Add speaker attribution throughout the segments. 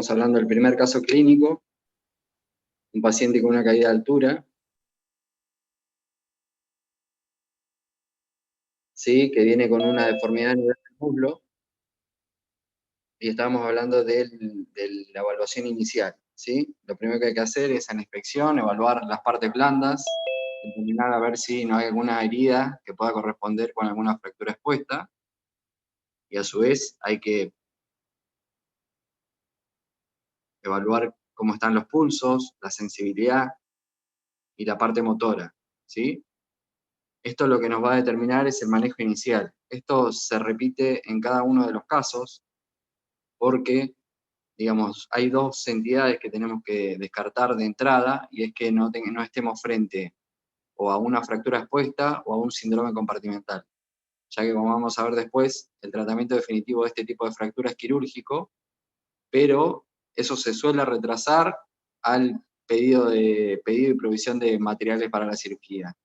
Speaker 1: estamos hablando del primer caso clínico, un paciente con una caída de altura, ¿sí? Que viene con una deformidad a nivel del muslo, y estábamos hablando de la evaluación inicial, ¿sí? Lo primero que hay que hacer es en la inspección, evaluar las partes blandas, determinar a ver si no hay alguna herida que pueda corresponder con alguna fractura expuesta, y a su vez hay que evaluar cómo están los pulsos, la sensibilidad y la parte motora, ¿sí? Esto lo que nos va a determinar es el manejo inicial. Esto se repite en cada uno de los casos porque, digamos, hay dos entidades que tenemos que descartar de entrada, y es que no estemos frente o a una fractura expuesta o a un síndrome compartimental, ya que, como vamos a ver después, el tratamiento definitivo de este tipo de fractura es quirúrgico, pero eso se suele retrasar al pedido y provisión de materiales para la cirugía.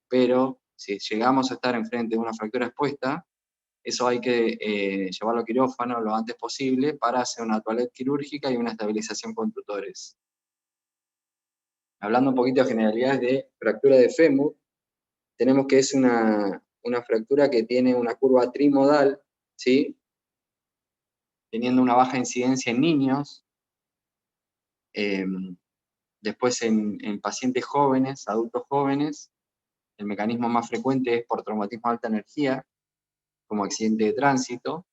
Speaker 1: Pero si llegamos a estar enfrente de una fractura expuesta, eso hay que llevarlo a quirófano lo antes posible para hacer una toaleta quirúrgica y una estabilización con tutores. Hablando un poquito de generalidades de fractura de fémur, tenemos que es una fractura que tiene una curva trimodal, ¿sí? Teniendo una baja incidencia en niños, después en pacientes jóvenes, adultos jóvenes, el mecanismo más frecuente es por traumatismo de alta energía, como accidente de tránsito,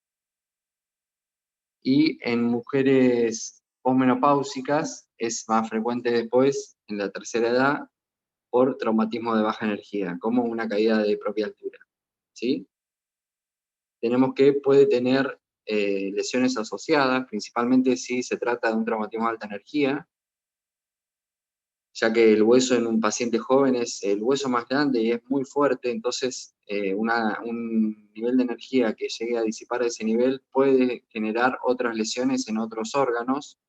Speaker 1: y en mujeres posmenopáusicas es más frecuente después, en la tercera edad, por traumatismo de baja energía, como una caída de propia altura, ¿sí? Tenemos que puede tener lesiones asociadas, principalmente si se trata de un traumatismo de alta energía, ya que el hueso en un paciente joven es el hueso más grande y es muy fuerte, entonces un nivel de energía que llegue a disipar ese nivel puede generar otras lesiones en otros órganos,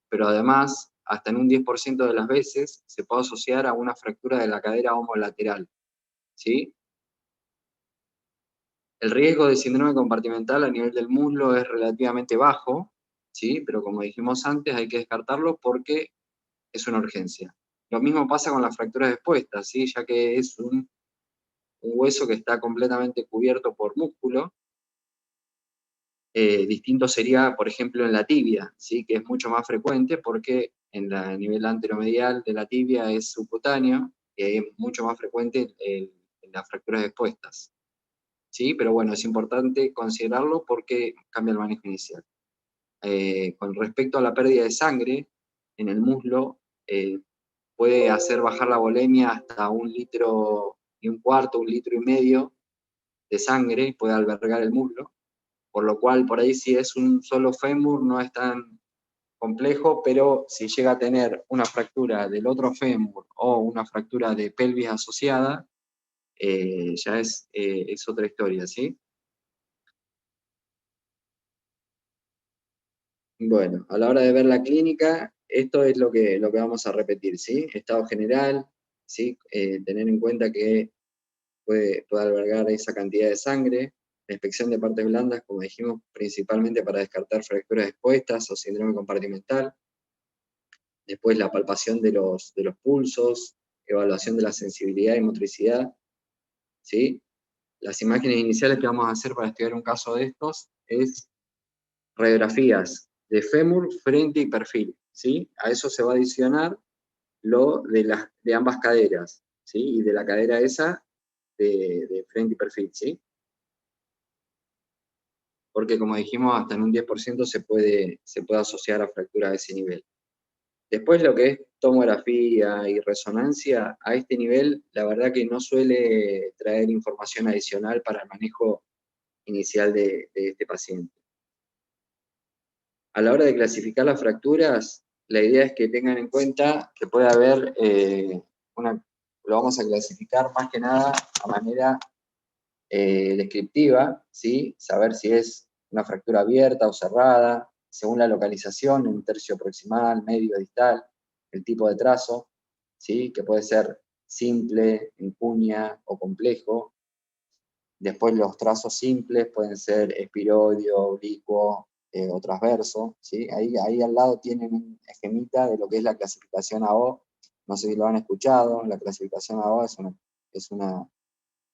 Speaker 1: pero además, hasta en un 10% de las veces, se puede asociar a una fractura de la cadera homolateral, ¿sí? El riesgo de síndrome compartimental a nivel del muslo es relativamente bajo, ¿sí? Pero como dijimos antes, hay que descartarlo porque es una urgencia. Lo mismo pasa con las fracturas expuestas, ¿sí? Ya que es un hueso que está completamente cubierto por músculo. Distinto sería, por ejemplo, en la tibia, ¿sí? Que es mucho más frecuente porque en el nivel anteromedial de la tibia es subcutáneo, y es mucho más frecuente en las fracturas expuestas, ¿sí? Pero bueno, es importante considerarlo porque cambia el manejo inicial. Con respecto a la pérdida de sangre en el muslo, puede hacer bajar la volemia hasta 1,25 litros, 1,5 litros de sangre, puede albergar el muslo, por lo cual por ahí si es un solo fémur no es tan complejo, pero si llega a tener una fractura del otro fémur o una fractura de pelvis asociada, ya es otra historia, ¿sí? Bueno, a la hora de ver la clínica, esto es lo que vamos a repetir, ¿sí? Estado general, ¿sí? Tener en cuenta que puede albergar esa cantidad de sangre, la inspección de partes blandas, como dijimos, principalmente para descartar fracturas expuestas o síndrome compartimental, después la palpación de los pulsos, evaluación de la sensibilidad y motricidad, ¿sí? Las imágenes iniciales que vamos a hacer para estudiar un caso de estos es radiografías de fémur, frente y perfil, ¿sí? A eso se va a adicionar lo de ambas caderas, ¿sí? Y de la cadera esa de frente y perfil, ¿sí? Porque como dijimos, hasta en un 10% se puede asociar a fractura de ese nivel. Después lo que es tomografía y resonancia, a este nivel, la verdad que no suele traer información adicional para el manejo inicial de este paciente. A la hora de clasificar las fracturas, la idea es que tengan en cuenta que puede haber lo vamos a clasificar más que nada a manera descriptiva, ¿sí? Saber si es una fractura abierta o cerrada, según la localización, un tercio proximal, medio, distal, el tipo de trazo, ¿sí? Que puede ser simple, en cuña o complejo. Después los trazos simples pueden ser espiroideo, oblicuo, o transverso, ¿sí? Ahí al lado tienen un esquemita de lo que es la clasificación AO. No sé si lo han escuchado. La clasificación AO es una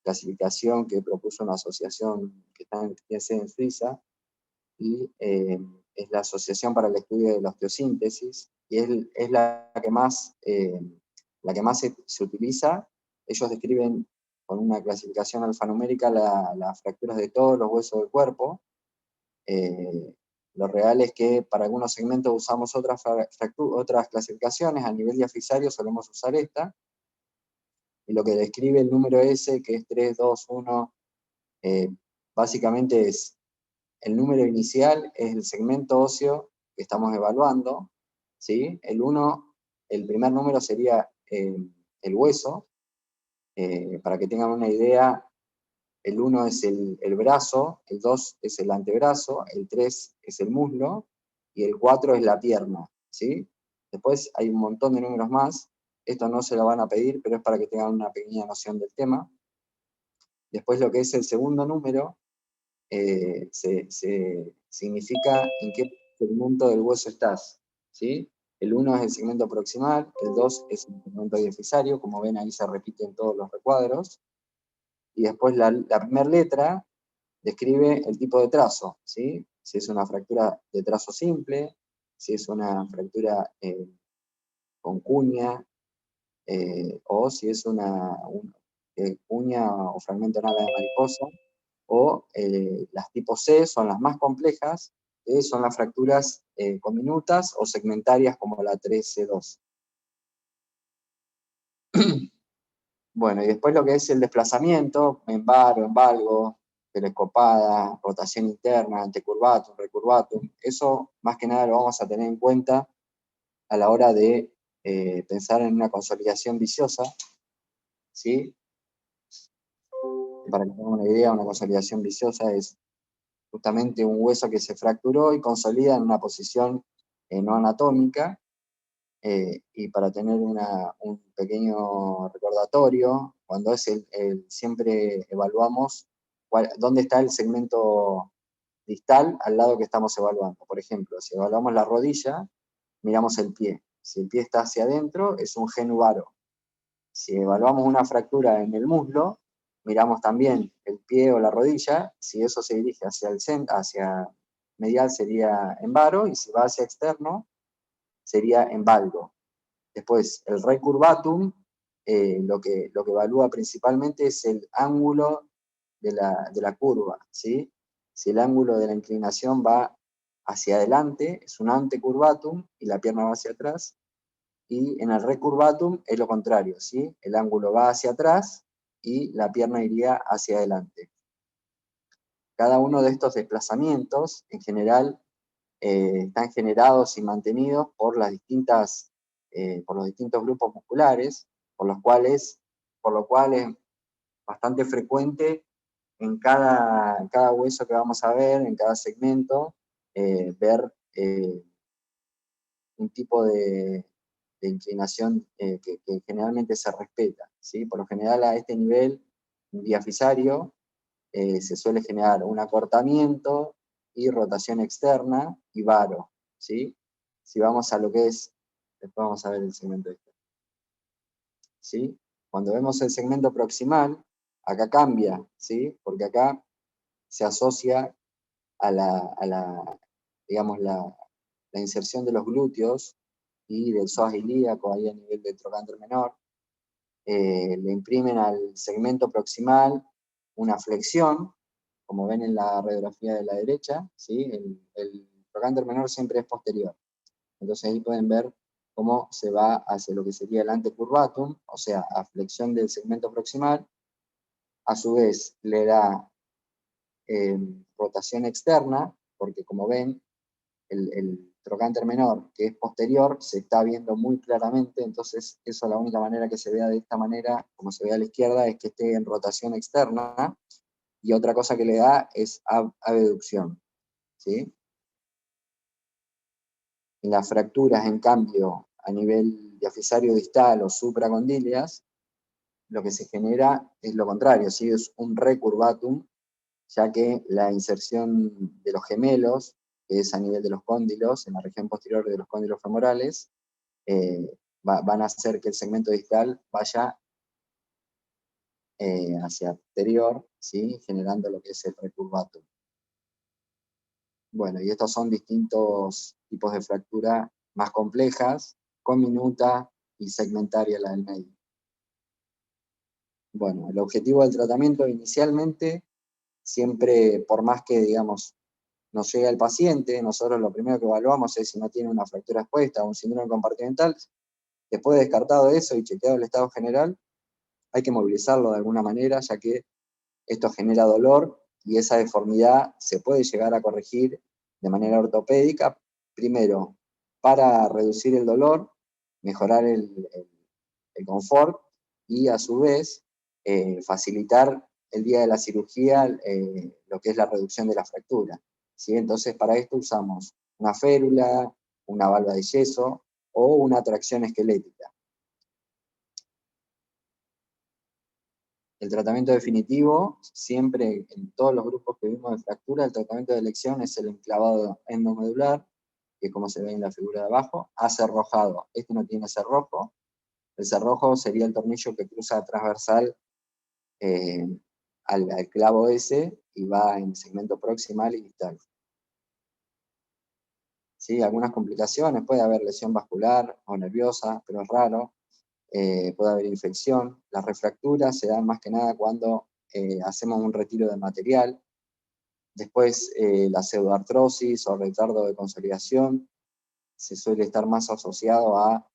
Speaker 1: clasificación que propuso una asociación que tiene sede en Suiza, y es la Asociación para el Estudio de la Osteosíntesis, y es la que más se utiliza. Ellos describen con una clasificación alfanumérica las fracturas de todos los huesos del cuerpo. Lo real es que para algunos segmentos usamos otras clasificaciones. A nivel diafisario solemos usar esta, y lo que describe el número S, que es 3, 2, 1, básicamente es el número inicial, es el segmento óseo que estamos evaluando, ¿sí? El primer número sería el hueso. Para que tengan una idea, el 1 es el brazo, el 2 es el antebrazo, el 3 es el muslo, y el 4 es la pierna, ¿sí? Después hay un montón de números más. Esto no se lo van a pedir, pero es para que tengan una pequeña noción del tema. Después lo que es el segundo número, significa en qué segmento del hueso estás, ¿sí? El 1 es el segmento proximal, el 2 es el segmento diafisario, como ven ahí se repiten todos los recuadros, y después la primera letra describe el tipo de trazo, ¿sí? Si es una fractura de trazo simple, si es una fractura con cuña, o si es una cuña o fragmento en ala de mariposa, o las tipo C son las más complejas, que son las fracturas comminutas o segmentarias como la 3C2. Bueno, y después lo que es el desplazamiento, en varo, en valgo, telescopada, rotación interna, antecurvatum, recurvatum, eso más que nada lo vamos a tener en cuenta a la hora de pensar en una consolidación viciosa, ¿sí? Para que tengan una idea, una consolidación viciosa es justamente un hueso que se fracturó y consolida en una posición no anatómica. Y para tener un pequeño recordatorio, cuando es siempre evaluamos dónde está el segmento distal al lado que estamos evaluando. Por ejemplo, si evaluamos la rodilla, miramos el pie. Si el pie está hacia adentro, es un genu varo. Si evaluamos una fractura en el muslo, miramos también el pie o la rodilla. Si eso se dirige hacia el centro, hacia medial, sería en varo, y si va hacia externo, sería en valgo. Después, el recurvatum, lo que evalúa principalmente es el ángulo de la curva, ¿sí? Si el ángulo de la inclinación va hacia adelante, es un antecurvatum, y la pierna va hacia atrás. Y en el recurvatum es lo contrario, ¿sí? El ángulo va hacia atrás y la pierna iría hacia adelante. Cada uno de estos desplazamientos, en general, están generados y mantenidos por los distintos grupos musculares, por lo cual es bastante frecuente en cada hueso que vamos a ver, en cada segmento, ver un tipo de inclinación que generalmente se respeta, ¿sí? Por lo general a este nivel diafisario se suele generar un acortamiento y rotación externa y varo, ¿sí? Si vamos a lo que es, después vamos a ver el segmento este, ¿sí? Cuando vemos el segmento proximal, acá cambia, ¿sí? Porque acá se asocia digamos, la inserción de los glúteos y del psoas ilíaco ahí a nivel del trocánter menor. Le imprimen al segmento proximal una flexión, como ven en la radiografía de la derecha, ¿sí? El trocánter menor siempre es posterior. Entonces ahí pueden ver cómo se va hacia lo que sería el antecurvatum, o sea, a flexión del segmento proximal. A su vez le da rotación externa, porque como ven, el trocánter menor, que es posterior, se está viendo muy claramente. Entonces eso, la única manera que se vea de esta manera, como se ve a la izquierda, es que esté en rotación externa. Y otra cosa que le da es abducción, ¿sí? En las fracturas, en cambio, a nivel diafisario distal o supracondilias, lo que se genera es lo contrario, ¿sí? Es un recurvatum, ya que la inserción de los gemelos, que es a nivel de los cóndilos, en la región posterior de los cóndilos femorales, van a hacer que el segmento distal vaya hacia anterior, ¿sí? Generando lo que es el recurvatum. Bueno, y estos son distintos tipos de fractura más complejas, comminuta y segmentaria la del medio. Bueno, el objetivo del tratamiento inicialmente, siempre, por más que, digamos, nos llega el paciente, nosotros lo primero que evaluamos es si no tiene una fractura expuesta o un síndrome compartimental. Después de descartado eso y chequeado el estado general, hay que movilizarlo de alguna manera, ya que esto genera dolor y esa deformidad se puede llegar a corregir de manera ortopédica, primero para reducir el dolor, mejorar el confort y a su vez facilitar el día de la cirugía lo que es la reducción de la fractura, ¿sí? Entonces para esto usamos una férula, una valva de yeso o una tracción esquelética. El tratamiento definitivo, siempre en todos los grupos que vimos de fractura, el tratamiento de elección es el enclavado endomedular, que es como se ve en la figura de abajo, acerrojado. Este no tiene cerrojo. El cerrojo sería el tornillo que cruza transversal al clavo ese y va en segmento proximal y distal. ¿Sí? Algunas complicaciones, puede haber lesión vascular o nerviosa, pero es raro. Puede haber infección. Las refracturas se dan más que nada cuando hacemos un retiro de material. Después la pseudoartrosis o retardo de consolidación se suele estar más asociado a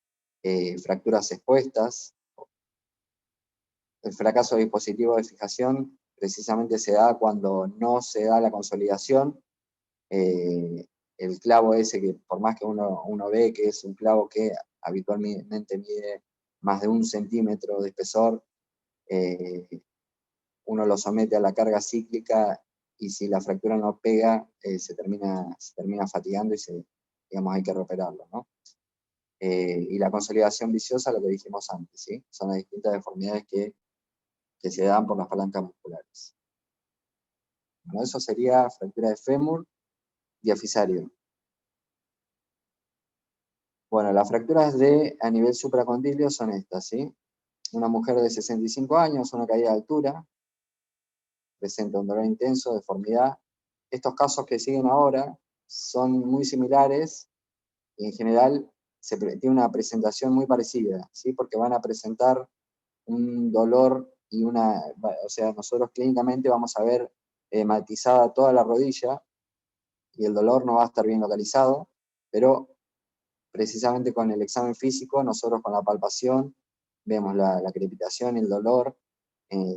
Speaker 1: fracturas expuestas. El fracaso del dispositivo de fijación precisamente se da cuando no se da la consolidación. El clavo ese que por más que uno ve que es un clavo que habitualmente mide más de 1 centímetro de espesor, uno lo somete a la carga cíclica y si la fractura no pega, se termina fatigando y digamos, hay que reoperarlo, ¿no? Y la consolidación viciosa, lo que dijimos antes, ¿sí? Son las distintas deformidades que se dan por las palancas musculares. Bueno, eso sería fractura de fémur diafisario. Bueno, las fracturas a nivel supracondilio son estas, ¿sí? Una mujer de 65 años, una caída de altura, presenta un dolor intenso, deformidad. Estos casos que siguen ahora son muy similares y en general tiene una presentación muy parecida, ¿sí? Porque van a presentar un dolor y o sea, nosotros clínicamente vamos a ver matizada toda la rodilla y el dolor no va a estar bien localizado, pero precisamente con el examen físico, nosotros con la palpación vemos la crepitación y el dolor,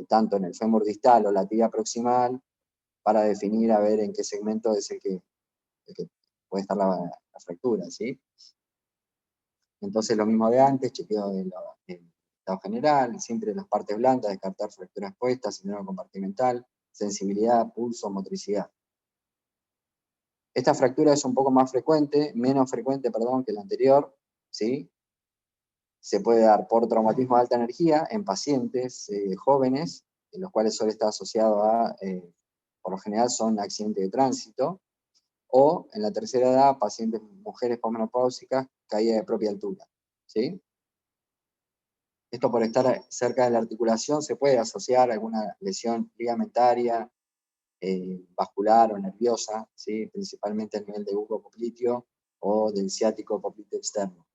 Speaker 1: tanto en el fémur distal o la tibia proximal, para definir a ver en qué segmento es el que puede estar la fractura, ¿sí? Entonces lo mismo de antes, chequeo del estado general, siempre las partes blandas, descartar fracturas expuestas, síndrome compartimental, sensibilidad, pulso, motricidad. Esta fractura es un poco más frecuente, menos frecuente, perdón, que la anterior, ¿sí? Se puede dar por traumatismo de alta energía en pacientes jóvenes, en los cuales suele estar asociado a, por lo general son accidentes de tránsito, o en la tercera edad, pacientes mujeres posmenopáusicas, caída de propia altura, ¿sí? Esto por estar cerca de la articulación se puede asociar a alguna lesión ligamentaria, vascular o nerviosa, ¿sí? Principalmente a nivel de bulbo popliteo o del ciático popliteo externo.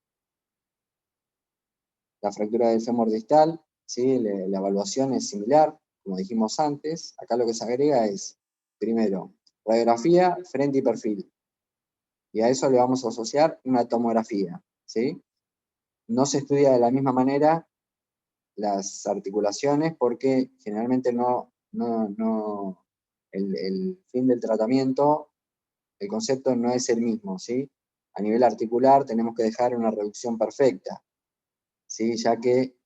Speaker 1: La fractura del fémur distal, ¿sí? La evaluación es similar, como dijimos antes. Acá lo que se agrega es, primero, radiografía, frente y perfil. Y a eso le vamos a asociar una tomografía, ¿sí? No se estudia de la misma manera las articulaciones porque generalmente el fin del tratamiento, el concepto no es el mismo, ¿sí? A nivel articular tenemos que dejar una reducción perfecta, ¿sí? Ya que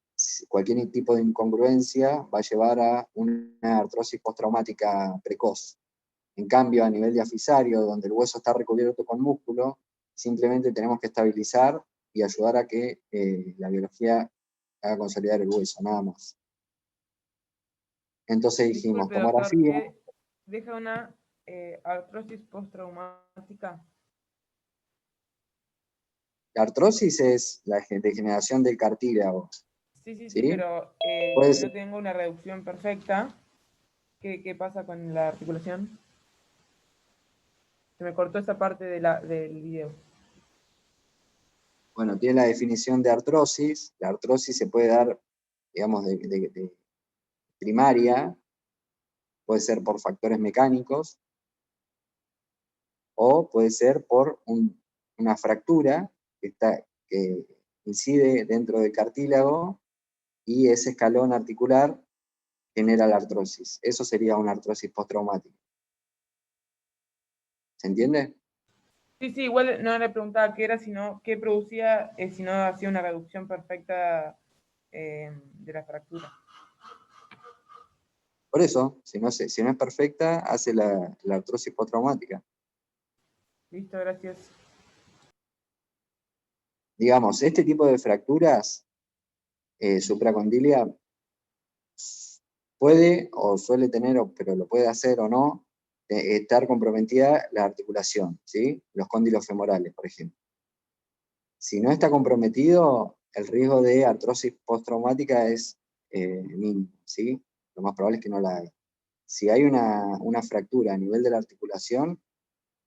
Speaker 1: cualquier tipo de incongruencia va a llevar a una artrosis postraumática precoz. En cambio, a nivel diafisario, donde el hueso está recubierto con músculo, simplemente tenemos que estabilizar y ayudar a que la biología haga consolidar el hueso, nada más. Entonces dijimos,
Speaker 2: Disculpe, doctor,
Speaker 1: tomografía.
Speaker 2: ¿qué deja una artrosis postraumática?
Speaker 1: La artrosis es la degeneración del cartílago.
Speaker 2: Sí,
Speaker 1: ¿Sí?
Speaker 2: pero
Speaker 1: Puede
Speaker 2: si
Speaker 1: ser,
Speaker 2: no tengo una reducción perfecta, ¿qué pasa con la articulación? Se me cortó esa parte del video.
Speaker 1: bueno, tiene la definición de artrosis. La artrosis se puede dar, digamos, de primaria, puede ser por factores mecánicos, o puede ser por una fractura que incide dentro del cartílago y ese escalón articular genera la artrosis. Eso sería una artrosis postraumática. ¿Se entiende?
Speaker 2: Sí, igual no le preguntaba qué era, sino qué producía si no hacía una reducción perfecta de la fractura.
Speaker 1: Por eso, si no es perfecta, hace la artrosis postraumática.
Speaker 2: Listo, gracias.
Speaker 1: Digamos, este tipo de fracturas supracondilia puede o suele tener, pero lo puede hacer o no, estar comprometida la articulación, ¿sí? Los cóndilos femorales, por ejemplo. Si no está comprometido, el riesgo de artrosis postraumática es mínimo, ¿sí? Lo más probable es que no la haga. Si hay una fractura a nivel de la articulación,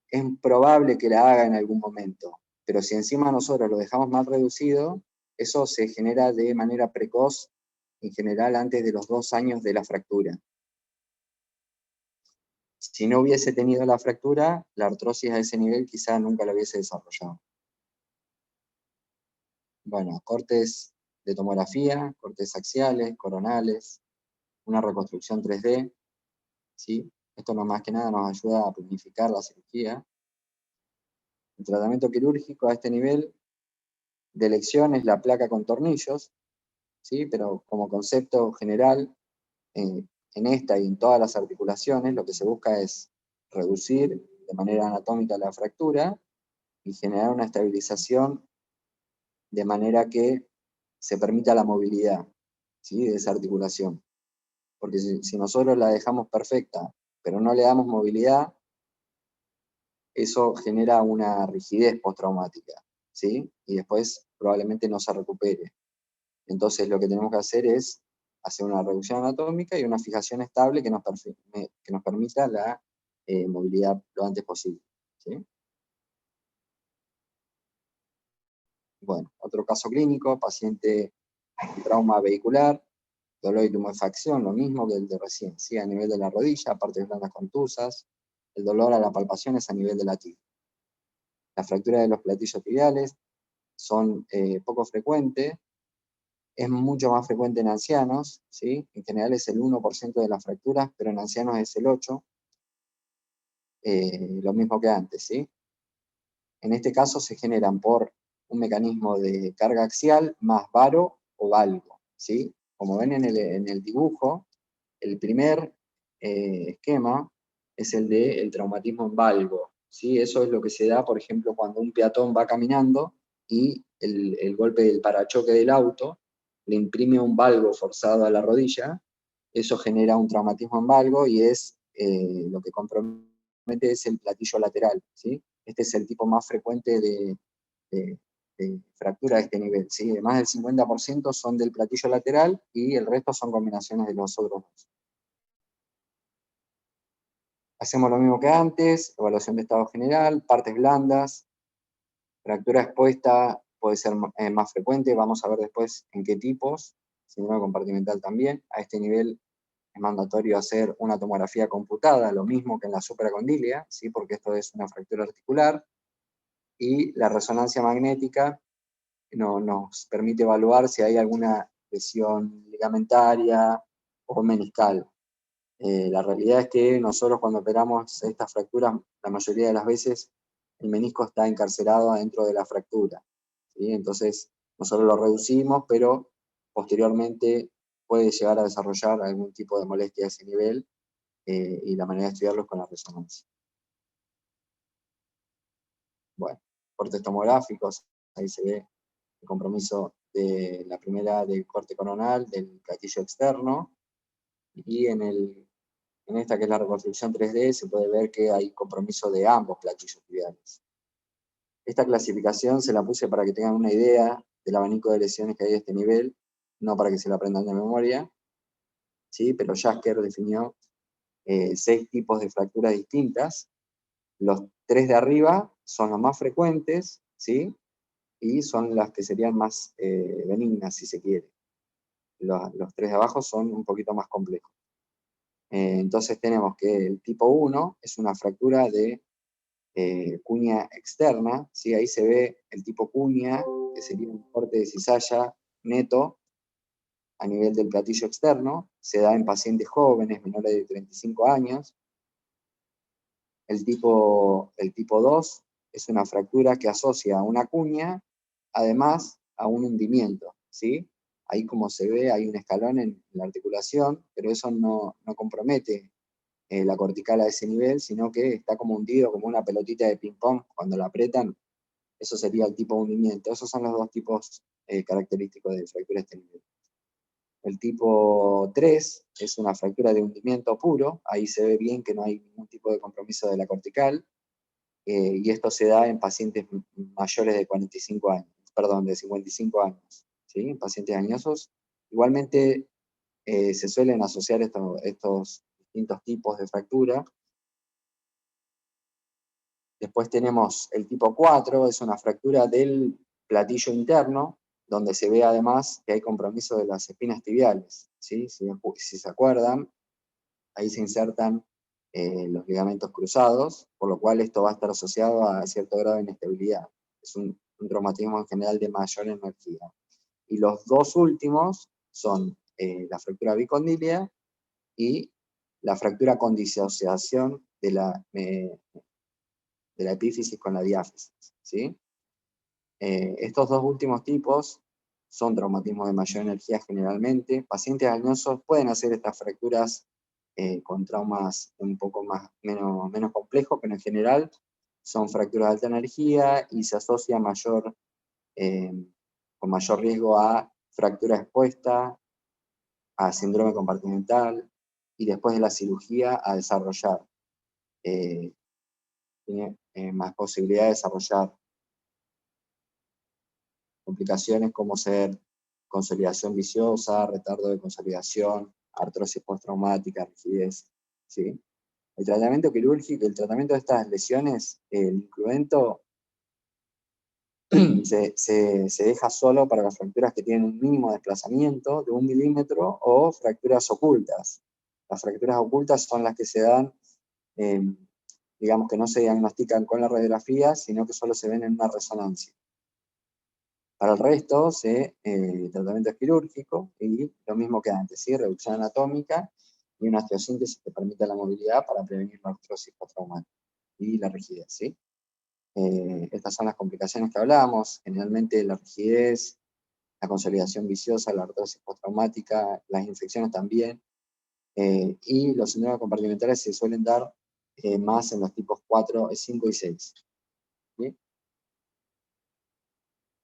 Speaker 1: es probable que la haga en algún momento, pero si encima nosotros lo dejamos más reducido, eso se genera de manera precoz, en general antes de los 2 años de la fractura. Si no hubiese tenido la fractura, la artrosis a ese nivel quizá nunca la hubiese desarrollado. Bueno, cortes de tomografía, cortes axiales, coronales, una reconstrucción 3D, ¿sí? Esto no más que nada nos ayuda a planificar la cirugía. El tratamiento quirúrgico a este nivel de elección es la placa con tornillos, ¿sí? Pero como concepto general, en esta y en todas las articulaciones, lo que se busca es reducir de manera anatómica la fractura y generar una estabilización de manera que se permita la movilidad, ¿sí? De esa articulación. Porque si nosotros la dejamos perfecta, pero no le damos movilidad, eso genera una rigidez postraumática, ¿sí? Y después probablemente no se recupere. Entonces lo que tenemos que hacer es hacer una reducción anatómica y una fijación estable que nos permita la movilidad lo antes posible, ¿sí? Bueno, otro caso clínico, paciente con trauma vehicular, dolor y tumefacción, lo mismo que el de recién, ¿sí? A nivel de la rodilla, partes blandas contusas, el dolor a la palpación es a nivel de la tibia. La fractura de los platillos tibiales son poco frecuentes, es mucho más frecuente en ancianos, ¿sí? En general es el 1% de las fracturas, pero en ancianos es el 8%, lo mismo que antes, ¿sí? En este caso se generan por un mecanismo de carga axial más varo o valgo, ¿sí? Como ven en el dibujo, el primer esquema es el del traumatismo en valgo, ¿sí? Eso es lo que se da, por ejemplo, cuando un peatón va caminando y el golpe del parachoque del auto le imprime un valgo forzado a la rodilla, eso genera un traumatismo en valgo y es lo que compromete es el platillo lateral, ¿sí? Este es el tipo más frecuente de, de fractura de este nivel, ¿sí? Más del 50% son del platillo lateral y el resto son combinaciones de los otros dos. Hacemos lo mismo que antes, evaluación de estado general, partes blandas, fractura expuesta puede ser más frecuente, vamos a ver después en qué tipos, síndrome compartimental también. A este nivel es mandatorio hacer una tomografía computada, lo mismo que en la supracondilia, ¿sí? Porque esto es una fractura articular, y la resonancia magnética nos permite evaluar si hay alguna lesión ligamentaria o meniscal. La realidad es que nosotros cuando operamos estas fracturas, la mayoría de las veces el menisco está encarcelado dentro de la fractura, ¿sí? Entonces nosotros lo reducimos, pero posteriormente puede llegar a desarrollar algún tipo de molestia a ese nivel y la manera de estudiarlo es con la resonancia. Bueno, cortes tomográficos, ahí se ve el compromiso de la primera del corte coronal, del platillo externo, y en esta que es la reconstrucción 3D se puede ver que hay compromiso de ambos platillos tibiales. Esta clasificación se la puse para que tengan una idea del abanico de lesiones que hay a este nivel, no para que se la aprendan de memoria, ¿sí? Pero Jasker definió 6 tipos de fracturas distintas. Los 3 de arriba son los más frecuentes, ¿sí? Y son las que serían más benignas, si se quiere. Los 3 de abajo son un poquito más complejos. Entonces tenemos que el tipo 1 es una fractura de cuña externa, ¿sí? Ahí se ve el tipo cuña, que sería un corte de cizalla neto a nivel del platillo externo, se da en pacientes jóvenes, menores de 35 años. El tipo 2 es una fractura que asocia a una cuña, además a un hundimiento, ¿sí? Ahí como se ve hay un escalón en la articulación, pero eso no compromete la cortical a ese nivel, sino que está como hundido, como una pelotita de ping-pong, cuando la apretan, eso sería el tipo de hundimiento. Esos son los 2 tipos característicos de fractura de este nivel. El tipo 3 es una fractura de hundimiento puro, ahí se ve bien que no hay ningún tipo de compromiso de la cortical, y esto se da en pacientes mayores de 45 años, perdón, de 55 años, ¿sí? Pacientes añosos. Igualmente se suelen asociar estos distintos tipos de fractura. Después tenemos el tipo 4, es una fractura del platillo interno, donde se ve además que hay compromiso de las espinas tibiales, ¿sí? Si se acuerdan, ahí se insertan los ligamentos cruzados, por lo cual esto va a estar asociado a cierto grado de inestabilidad. Es un traumatismo en general de mayor energía. Y los 2 últimos son la fractura bicondilia y la fractura con disociación de la epífisis con la diáfisis, ¿sí? Estos 2 últimos tipos son traumatismos de mayor energía generalmente. Pacientes dañosos pueden hacer estas fracturas con traumas un poco menos complejos, pero en general son fracturas de alta energía y se asocia con mayor riesgo a fractura expuesta, a síndrome compartimental y después de la cirugía a desarrollar. Tiene más posibilidad de desarrollar complicaciones como ser consolidación viciosa, retardo de consolidación, artrosis postraumática, rigidez, ¿sí? El tratamiento quirúrgico, el tratamiento de estas lesiones, el incremento se deja solo para las fracturas que tienen un mínimo desplazamiento de 1 milímetro o fracturas ocultas. Las fracturas ocultas son las que se dan, digamos que no se diagnostican con la radiografía, sino que solo se ven en una resonancia. Para el resto, tratamiento es quirúrgico y lo mismo que antes, ¿sí? Reducción anatómica y una osteosíntesis que permite la movilidad para prevenir la artrosis postraumática y la rigidez, ¿sí? Estas son las complicaciones que hablábamos, generalmente la rigidez, la consolidación viciosa, la artrosis postraumática, las infecciones también, y los síndromes compartimentales se suelen dar más en los tipos 4, 5 y 6. ¿Sí?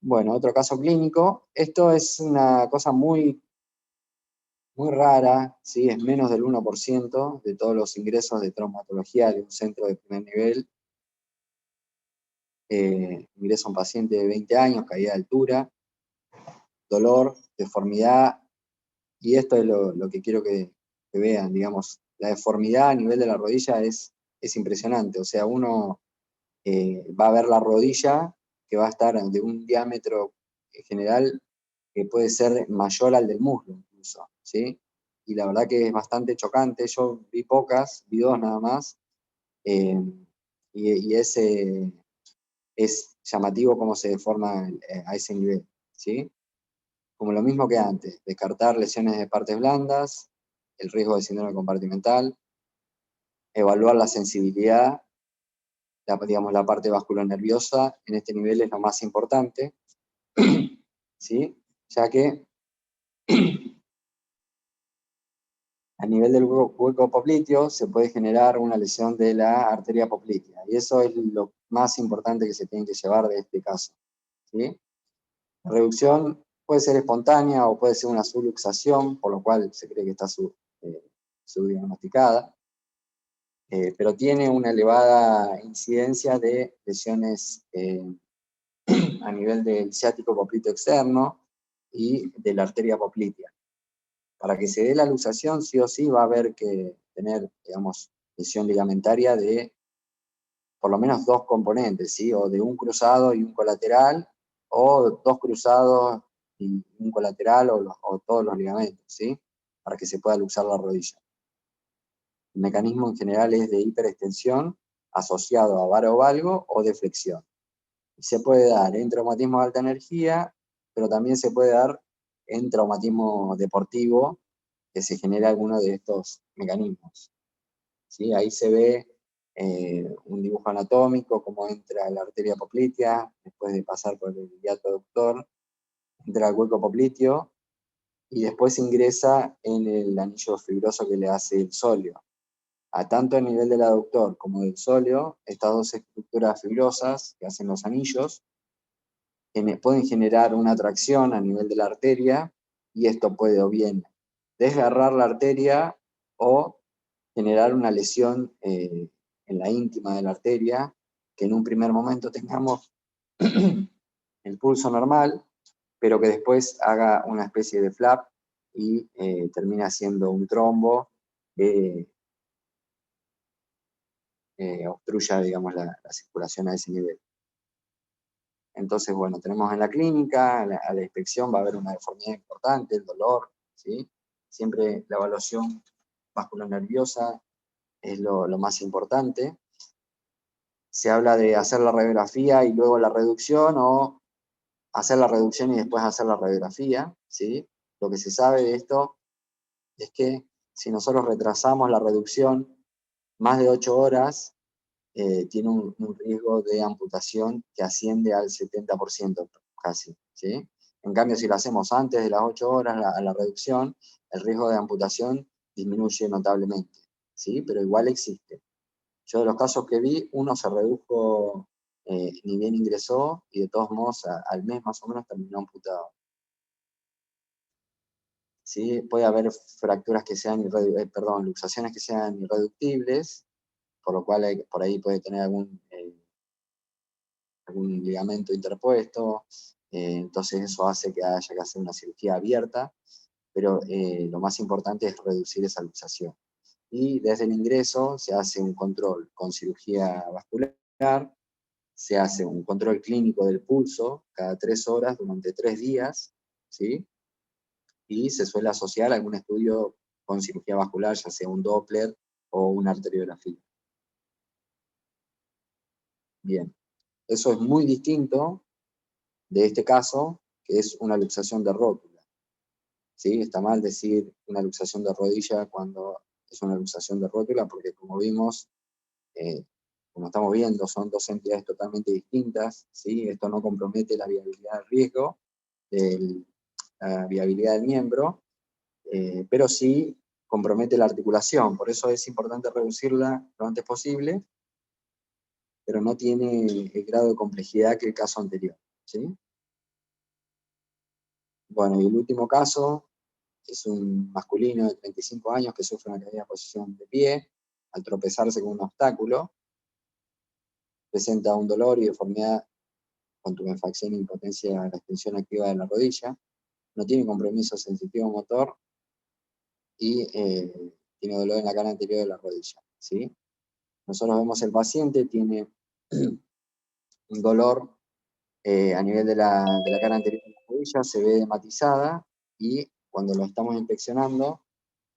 Speaker 1: Bueno, otro caso clínico, esto es una cosa muy rara, ¿sí? Es menos del 1% de todos los ingresos de traumatología de un centro de primer nivel. Ingresa un paciente de 20 años, caída de altura, dolor, deformidad, y esto es lo que quiero que vean, digamos, la deformidad a nivel de la rodilla es impresionante, o sea, uno va a ver la rodilla que va a estar de un diámetro general que puede ser mayor al del muslo incluso, ¿sí? Y la verdad que es bastante chocante, yo vi pocas, vi 2 nada más, y es llamativo cómo se deforma a ese nivel, ¿sí? Como lo mismo que antes, descartar lesiones de partes blandas, el riesgo de síndrome compartimental, evaluar la sensibilidad, digamos, la parte vasculonerviosa en este nivel es lo más importante, ¿sí? Ya que a nivel del hueco popliteo se puede generar una lesión de la arteria poplitea, y eso es lo más importante que se tiene que llevar de este caso, ¿sí? La reducción puede ser espontánea o puede ser una subluxación, por lo cual se cree que está subdiagnosticada, pero tiene una elevada incidencia de lesiones a nivel del ciático popliteo externo y de la arteria poplitea. Para que se dé la luxación, sí o sí va a haber que tener, digamos, lesión ligamentaria de por lo menos 2 componentes, ¿sí? O de un cruzado y un colateral, o 2 cruzados y un colateral, o todos los ligamentos, ¿sí? Para que se pueda luxar la rodilla. El mecanismo en general es de hiperextensión asociado a varovalgo o de flexión. Y se puede dar en traumatismo de alta energía, pero también se puede dar en traumatismo deportivo, que se genera alguno de estos mecanismos. ¿Sí? Ahí se ve un dibujo anatómico, cómo entra la arteria poplitea, después de pasar por el hiato aductor, entra al hueco popliteo, y después ingresa en el anillo fibroso que le hace el sóleo. A tanto a nivel del aductor como del sóleo, estas dos estructuras fibrosas que hacen los anillos, pueden generar una tracción a nivel de la arteria, y esto puede o bien desgarrar la arteria o generar una lesión en la íntima de la arteria, que en un primer momento tengamos el pulso normal, pero que después haga una especie de flap y termina siendo un trombo que obstruya, digamos, la circulación a ese nivel. Entonces, bueno, tenemos en la clínica, a la inspección va a haber una deformidad importante, el dolor, ¿sí? Siempre la evaluación vasculonerviosa es lo más importante. Se habla de hacer la radiografía y luego la reducción, o hacer la reducción y después hacer la radiografía, ¿sí? Lo que se sabe de esto es que si nosotros retrasamos la reducción más de 8 horas, tiene un riesgo de amputación que asciende al 70% casi, ¿sí? En cambio, si lo hacemos antes de las 8 horas, la reducción, el riesgo de amputación disminuye notablemente, ¿sí? Pero igual existe. Yo de los casos que vi, uno se redujo, ni bien ingresó, y de todos modos al mes más o menos terminó amputado. ¿Sí? Puede haber fracturas que sean, luxaciones que sean irreductibles, por lo cual por ahí puede tener algún ligamento interpuesto, entonces eso hace que haya que hacer una cirugía abierta, pero lo más importante es reducir esa luxación. Y desde el ingreso se hace un control con cirugía vascular, se hace un control clínico del pulso cada 3 horas durante 3 días, ¿sí? Y se suele asociar a algún estudio con cirugía vascular, ya sea un Doppler o una arteriografía. Bien, eso es muy distinto de este caso, que es una luxación de rótula. ¿Sí? Está mal decir una luxación de rodilla cuando es una luxación de rótula, porque como vimos, como estamos viendo, son dos entidades totalmente distintas, ¿sí? Esto no compromete la viabilidad del riesgo, la viabilidad del miembro, pero sí compromete la articulación. Por eso es importante reducirla lo antes posible, pero no tiene el grado de complejidad que el caso anterior, ¿sí? Bueno, y el último caso es un masculino de 35 años que sufre una caída de posición de pie al tropezarse con un obstáculo. Presenta un dolor y deformidad con tumefacción e impotencia de la extensión activa de la rodilla. No tiene compromiso sensitivo motor y tiene dolor en la cara anterior de la rodilla, ¿sí? Nosotros vemos el paciente, tiene un dolor a nivel de la cara anterior de la rodilla, se ve matizada, y cuando lo estamos inspeccionando,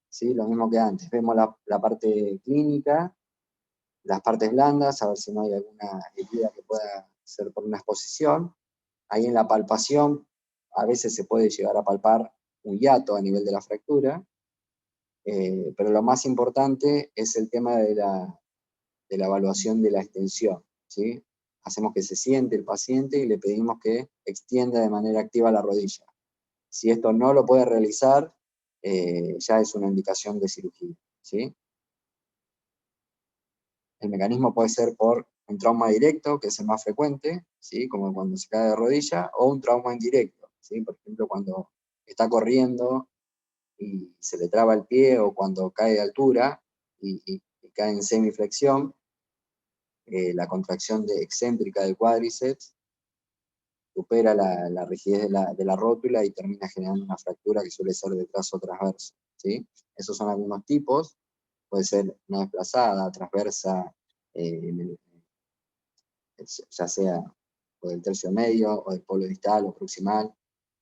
Speaker 1: ¿sí? Lo mismo que antes, vemos la parte clínica, las partes blandas, a ver si no hay alguna herida que pueda ser por una exposición. Ahí en la palpación, a veces se puede llegar a palpar un hiato a nivel de la fractura, pero lo más importante es el tema de la evaluación de la extensión, ¿sí? Hacemos que se siente el paciente y le pedimos que extienda de manera activa la rodilla. Si esto no lo puede realizar, ya es una indicación de cirugía, ¿sí? El mecanismo puede ser por un trauma directo, que es el más frecuente, ¿sí? Como cuando se cae de rodilla, o un trauma indirecto, ¿sí? Por ejemplo, cuando está corriendo y se le traba el pie, o cuando cae de altura y cae en semiflexión, la contracción excéntrica del cuádriceps supera la rigidez de la rótula y termina generando una fractura que suele ser de trazo transverso, ¿sí? Esos son algunos tipos, puede ser no desplazada, transversa, ya sea o del tercio medio, o del polo distal o proximal.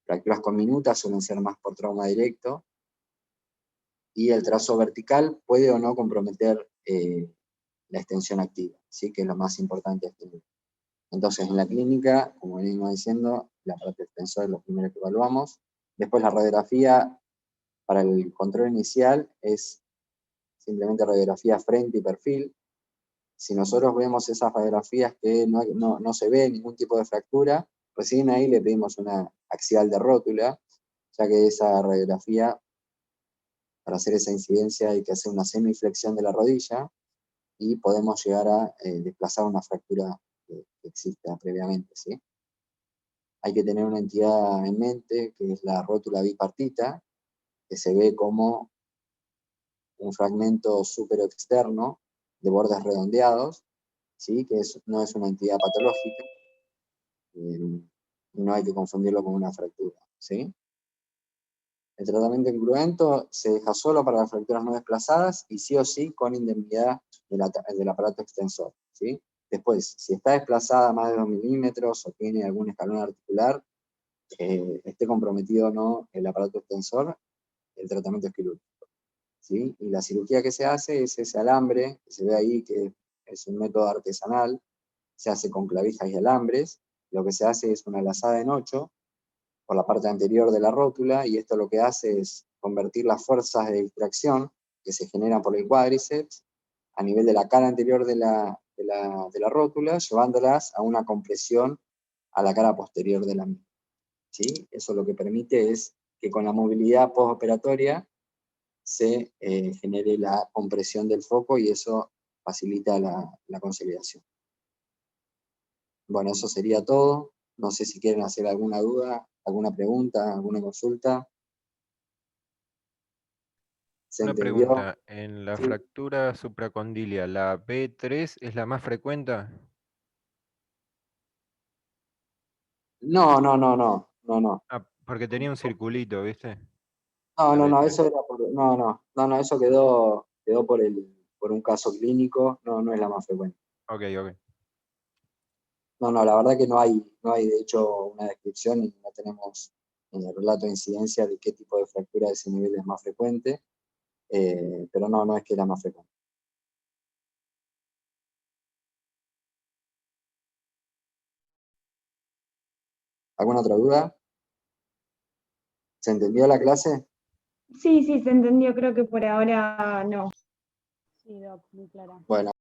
Speaker 1: Fracturas conminutas suelen ser más por trauma directo, y el trazo vertical puede o no comprometer la extensión activa, ¿sí? Que es lo más importante de este. Entonces, en la clínica, como venimos diciendo, el aparato extensor es lo primero que evaluamos. Después la radiografía para el control inicial es simplemente radiografía frente y perfil. Si nosotros vemos esas radiografías que no se ve ningún tipo de fractura, recién ahí le pedimos una axial de rótula, ya que esa radiografía, para hacer esa incidencia hay que hacer una semiflexión de la rodilla y podemos llegar a desplazar una fractura que exista previamente, ¿sí? Hay que tener una entidad en mente, que es la rótula bipartita, que se ve como un fragmento superoexterno de bordes redondeados, ¿sí? Que no es una entidad patológica, y no hay que confundirlo con una fractura, ¿sí? El tratamiento incruento se deja solo para las fracturas no desplazadas y sí o sí con indemnidad del aparato extensor, ¿sí? Después, si está desplazada más de 2 milímetros o tiene algún escalón articular, esté comprometido o no el aparato extensor, el tratamiento es quirúrgico, ¿sí? Y la cirugía que se hace es ese alambre, que se ve ahí que es un método artesanal, se hace con clavijas y alambres. Lo que se hace es una lazada en 8 por la parte anterior de la rótula, y esto lo que hace es convertir las fuerzas de distracción que se generan por el cuádriceps a nivel de la cara anterior de la rótula, llevándolas a una compresión a la cara posterior de la misma, ¿sí? Eso lo que permite es que con la movilidad postoperatoria se genere la compresión del foco y eso facilita la consolidación. Bueno, eso sería todo. No sé si quieren hacer alguna duda, alguna pregunta, alguna consulta. ¿Se
Speaker 3: Una
Speaker 1: entendió?
Speaker 3: pregunta, en la
Speaker 1: ¿Sí?
Speaker 3: fractura supracondilia, ¿la B3 es la más frecuente?
Speaker 1: No.
Speaker 3: Ah, porque tenía un circulito, ¿viste? La
Speaker 1: No,
Speaker 3: B3.
Speaker 1: eso era eso quedó por un caso clínico, no es la más frecuente.
Speaker 3: Ok.
Speaker 1: No, la verdad que no hay de hecho una descripción y no tenemos en el relato de incidencia de qué tipo de fractura de ese nivel es más frecuente, pero no es que es la más frecuente. ¿Alguna otra duda? ¿Se entendió la clase?
Speaker 4: Sí, se entendió, creo que por ahora no. Sí, Doc, muy clara.
Speaker 1: Bueno.